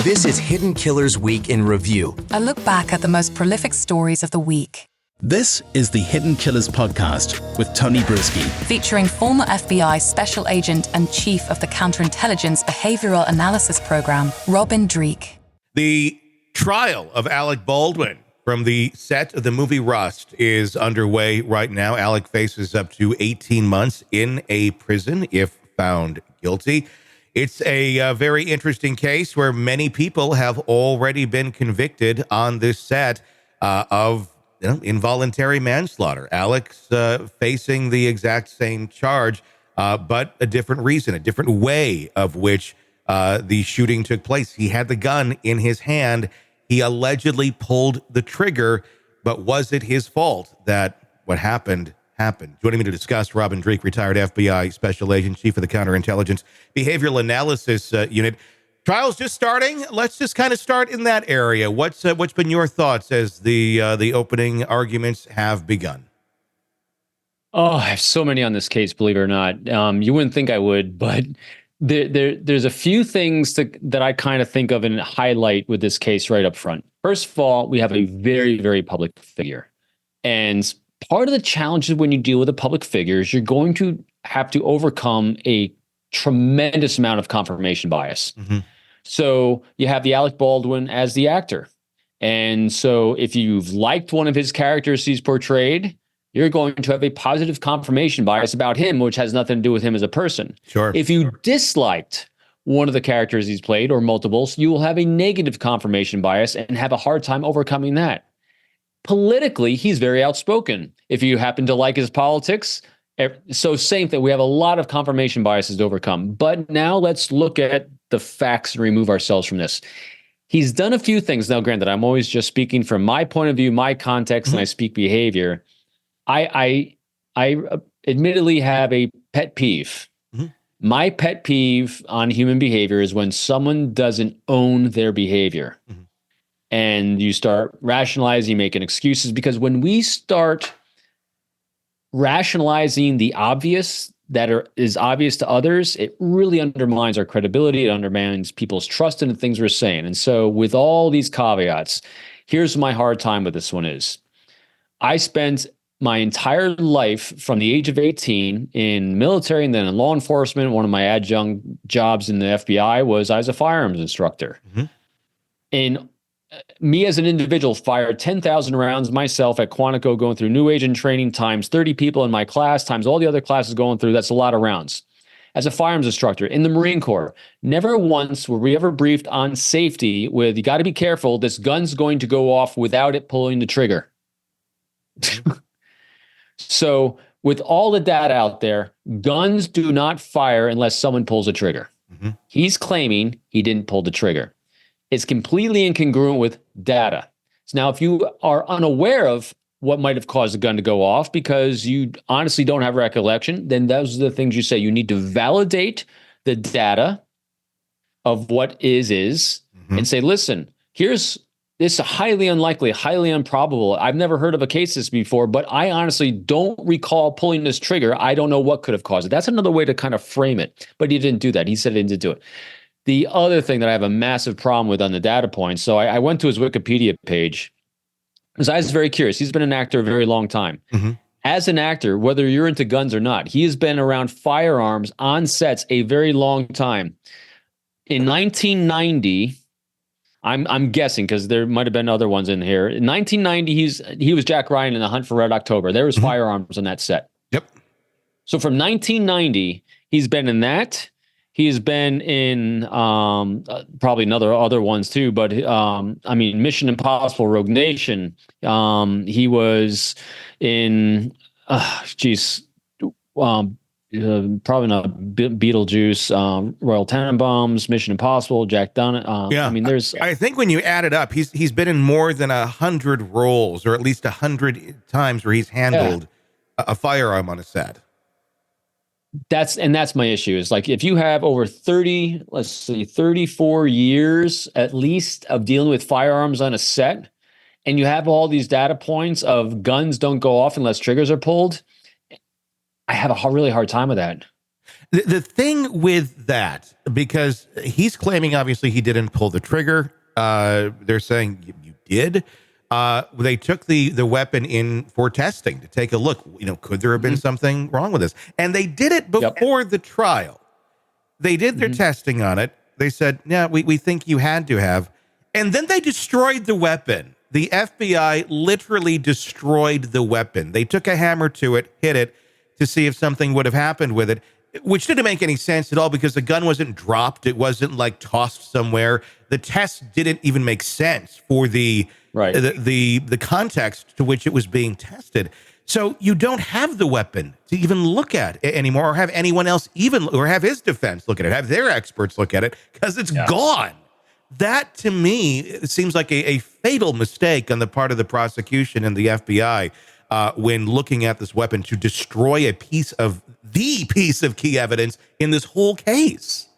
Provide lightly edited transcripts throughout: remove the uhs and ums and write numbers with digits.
This is Hidden Killers Week in Review. A look back at the most prolific stories of the week. This is the Hidden Killers podcast with Tony Brueski. Featuring former FBI Special Agent and Chief of the Counterintelligence Behavioral Analysis Program, Robin Dreeke. The trial of Alec Baldwin from the set of the movie Rust is underway right now. Alec faces up to 18 months in a prison if found guilty. It's a very interesting case where many people have already been convicted on this set of involuntary manslaughter. Alec's facing the exact same charge, but a different reason, a different way of which the shooting took place. He had the gun in his hand. He allegedly pulled the trigger, but was it his fault that what happened? Joining me to discuss, Robin Dreeke, retired FBI Special Agent, Chief of the Counterintelligence Behavioral Analysis Unit. Trial's just starting. Let's just kind of start in that area. What's been your thoughts as the opening arguments have begun? Oh, I have so many on this case, believe it or not. You wouldn't think I would, but there's a few things that I kind of think of and highlight with this case right up front. First of all, we have a very, very public figure. And part of the challenge is when you deal with a public figure is you're going to have to overcome a tremendous amount of confirmation bias. Mm-hmm. So you have the Alec Baldwin as the actor. And so if you've liked one of his characters he's portrayed, you're going to have a positive confirmation bias about him, which has nothing to do with him as a person. Sure. If you disliked one of the characters he's played or multiples, you will have a negative confirmation bias and have a hard time overcoming that. Politically, he's very outspoken. If you happen to like his politics, so same thing. We have a lot of confirmation biases to overcome. But now let's look at the facts and remove ourselves from this. He's done a few things. Now, granted, I'm always just speaking from my point of view, my context, and I speak behavior. I admittedly have a pet peeve. Mm-hmm. My pet peeve on human behavior is when someone doesn't own their behavior. Mm-hmm. And you start rationalizing, making excuses, because when we start rationalizing the obvious that is obvious to others, it really undermines our credibility. It undermines people's trust in the things we're saying. And so with all these caveats, here's my hard time with this one is I spent my entire life from the age of 18 in military and then in law enforcement. One of my adjunct jobs in the FBI was I was a firearms instructor. Mm-hmm. And me as an individual fired 10,000 rounds myself at Quantico going through new agent training times 30 people in my class times all the other classes going through. That's a lot of rounds. As a firearms instructor in the Marine Corps, never once were we ever briefed on safety with, you got to be careful, this gun's going to go off without it pulling the trigger. So with all the data out there, guns do not fire unless someone pulls a trigger. Mm-hmm. He's claiming he didn't pull the trigger. It's completely incongruent with data. So now, if you are unaware of what might have caused the gun to go off because you honestly don't have recollection, then those are the things you say. You need to validate the data of what is, mm-hmm. and say, listen, here's this highly unlikely, highly improbable. I've never heard of a case this before, but I honestly don't recall pulling this trigger. I don't know what could have caused it. That's another way to kind of frame it. But he didn't do that. He said he didn't do it. The other thing that I have a massive problem with on the data points, so I went to his Wikipedia page because I was very curious. He's been an actor a very long time. Mm-hmm. As an actor, whether you're into guns or not, he has been around firearms on sets a very long time. In 1990, I'm guessing because there might have been other ones in here. In 1990, he was Jack Ryan in The Hunt for Red October. There was mm-hmm. firearms on that set. Yep. So from 1990, he's been in that. He's been in probably other ones too, but Mission Impossible, Rogue Nation. He was in, probably not Beetlejuice, Royal Tenenbaums, Mission Impossible, Jack Dunn. Yeah, I think when you add it up, he's been in more than 100 roles, or at least 100 times where he's handled a firearm on a set. That's my issue is like, if you have over 34 years at least of dealing with firearms on a set, and you have all these data points of guns don't go off unless triggers are pulled, I have a really hard time with that. The thing with that, because he's claiming obviously he didn't pull the trigger. They're saying you did. They took the weapon in for testing to take a look. Could there have been something wrong with this? And they did it before the trial. They did their testing on it. They said, yeah, we think you had to have. And then they destroyed the weapon. The FBI literally destroyed the weapon. They took a hammer to it, hit it to see if something would have happened with it, which didn't make any sense at all because the gun wasn't dropped. It wasn't like tossed somewhere. The test didn't even make sense for the context to which it was being tested. So you don't have the weapon to even look at anymore, or have anyone else or have his defense look at it, have their experts look at it, because it's gone. That, to me, it seems like a fatal mistake on the part of the prosecution and the FBI when looking at this weapon to destroy the piece of key evidence in this whole case.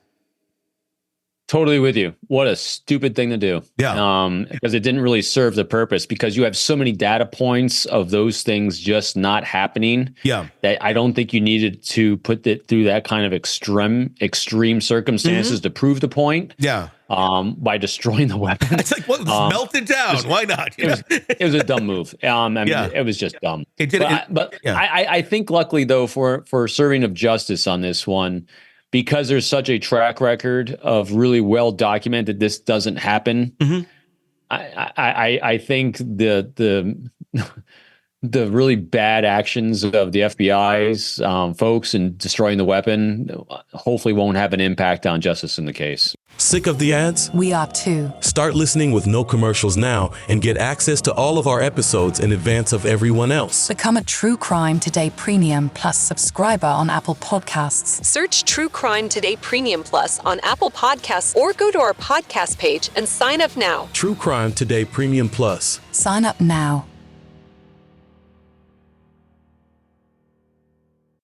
Totally with you. What a stupid thing to do. Yeah. Because it didn't really serve the purpose, because you have so many data points of those things just not happening. Yeah. That I don't think you needed to put it through that kind of extreme circumstances to prove the point. Yeah. By destroying the weapon. It's like, well, melt it down. Why not? It was a dumb move. It was just dumb. It did. I think luckily though, for serving of justice on this one, because there's such a track record of really well documented this doesn't happen. I think the really bad actions of the FBI's folks in destroying the weapon hopefully won't have an impact on justice in the case. Sick of the ads? We are too. Start listening with no commercials now and get access to all of our episodes in advance of everyone else. Become a True Crime Today Premium Plus subscriber on Apple Podcasts. Search True Crime Today Premium Plus on Apple Podcasts or go to our podcast page and sign up now. True Crime Today Premium Plus. Sign up now.